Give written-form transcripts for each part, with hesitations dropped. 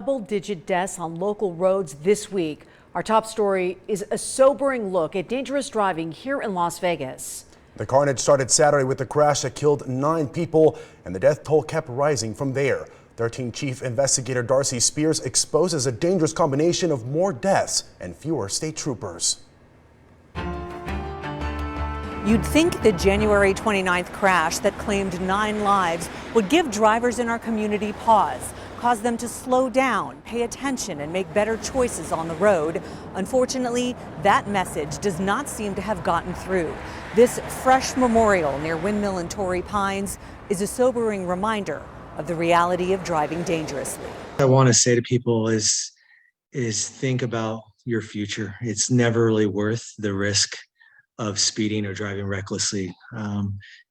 double-digit deaths on local roads this week. Our top story is a sobering look at dangerous driving here in Las Vegas. The carnage started Saturday with a crash that killed 9 people, and the death toll kept rising from there. 13 Chief Investigator Darcy Spears exposes a dangerous combination of more deaths and fewer state troopers. You'd think the January 29th crash that claimed 9 lives would give drivers in our community pause, cause them to slow down, pay attention, and make better choices on the road. Unfortunately, that message does not seem to have gotten through. This fresh memorial near Windmill and Torrey Pines is a sobering reminder of the reality of driving dangerously. I want to say to people is think about your future. It's never really worth the risk of speeding or driving recklessly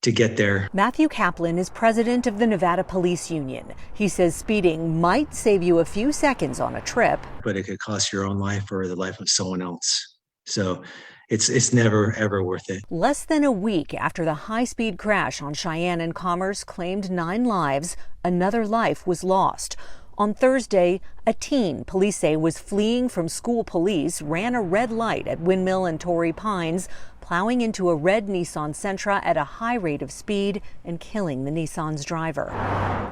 to get there. Matthew Kaplan is president of the Nevada Police Union. He says speeding might save you a few seconds on a trip, but it could cost your own life or the life of someone else. So it's never, ever worth it. Less than a week after the high-speed crash on Cheyenne and Commerce claimed 9 lives, another life was lost. On Thursday, a teen police say was fleeing from school police ran a red light at Windmill and Torrey Pines, plowing into a red Nissan Sentra at a high rate of speed and killing the Nissan's driver.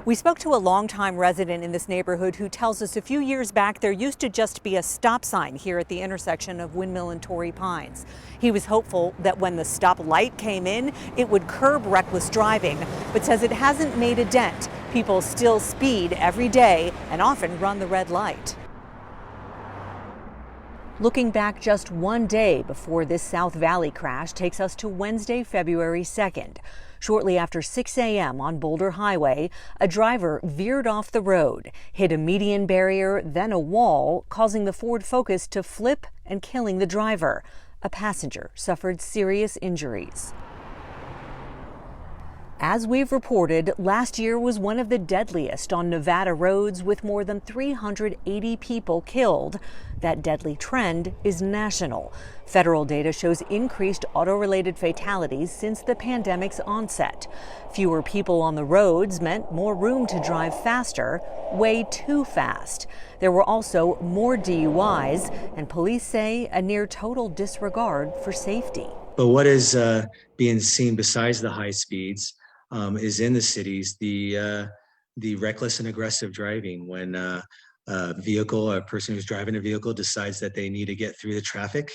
We spoke to a longtime resident in this neighborhood who tells us a few years back there used to just be a stop sign here at the intersection of Windmill and Torrey Pines. He was hopeful that when the stop light came in, it would curb reckless driving, but says it hasn't made a dent. People still speed every day and often run the red light. Looking back just one day before this South Valley crash takes us to Wednesday, February 2nd. Shortly after 6 a.m. on Boulder Highway, a driver veered off the road, hit a median barrier, then a wall, causing the Ford Focus to flip and killing the driver. A passenger suffered serious injuries. As we've reported, last year was one of the deadliest on Nevada roads, with more than 380 people killed. That deadly trend is national. Federal data shows increased auto-related fatalities since the pandemic's onset. Fewer people on the roads meant more room to drive faster, way too fast. There were also more DUIs, and police say a near total disregard for safety. But what is being seen besides the high speeds is in the cities, the reckless and aggressive driving when a person who's driving a vehicle decides that they need to get through the traffic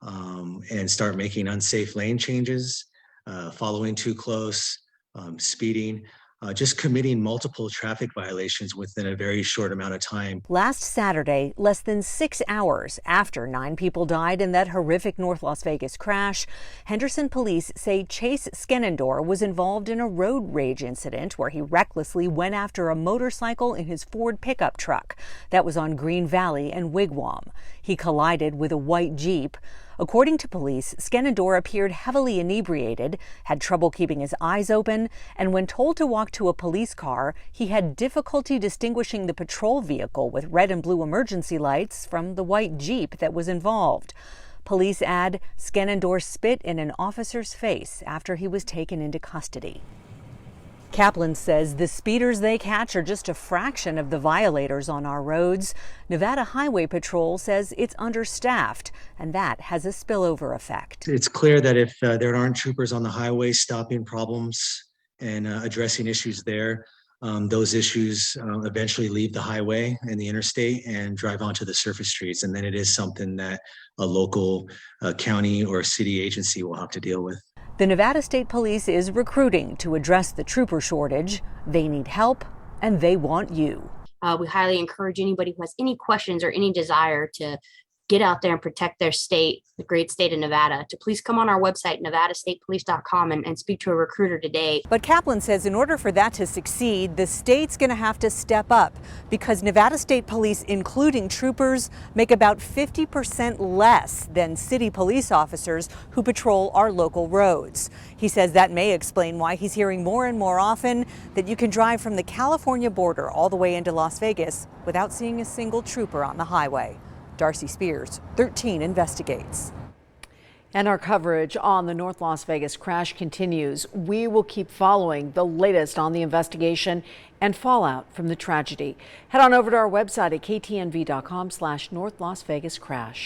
and start making unsafe lane changes, following too close, speeding, just committing multiple traffic violations within a very short amount of time. Last Saturday, less than 6 hours after 9 people died in that horrific North Las Vegas crash, Henderson police say Chase Skenendor was involved in a road rage incident where he recklessly went after a motorcycle in his Ford pickup truck. That was on Green Valley and Wigwam. He collided with a white Jeep. According to police, Skenendor appeared heavily inebriated, had trouble keeping his eyes open, and when told to walk to a police car, he had difficulty distinguishing the patrol vehicle with red and blue emergency lights from the white Jeep that was involved. Police add Skenendor spit in an officer's face after he was taken into custody. Kaplan says the speeders they catch are just a fraction of the violators on our roads. Nevada Highway Patrol says it's understaffed, and that has a spillover effect. It's clear that if there aren't troopers on the highway stopping problems and addressing issues there, those issues eventually leave the highway and the interstate and drive onto the surface streets. And then it is something that a local county or city agency will have to deal with. The Nevada State Police is recruiting to address the trooper shortage. They need help, and they want you. We highly encourage anybody who has any questions or any desire to get out there and protect their state, the great state of Nevada, to please come on our website, nevadastatepolice.com, and speak to a recruiter today. But Kaplan says in order for that to succeed, the state's going to have to step up because Nevada State Police, including troopers, make about 50% less than city police officers who patrol our local roads. He says that may explain why he's hearing more and more often that you can drive from the California border all the way into Las Vegas without seeing a single trooper on the highway. Darcy Spears, 13 Investigates. And our coverage on the North Las Vegas crash continues. We will keep following the latest on the investigation and fallout from the tragedy. Head on over to our website at ktnv.com/North Las Vegas Crash.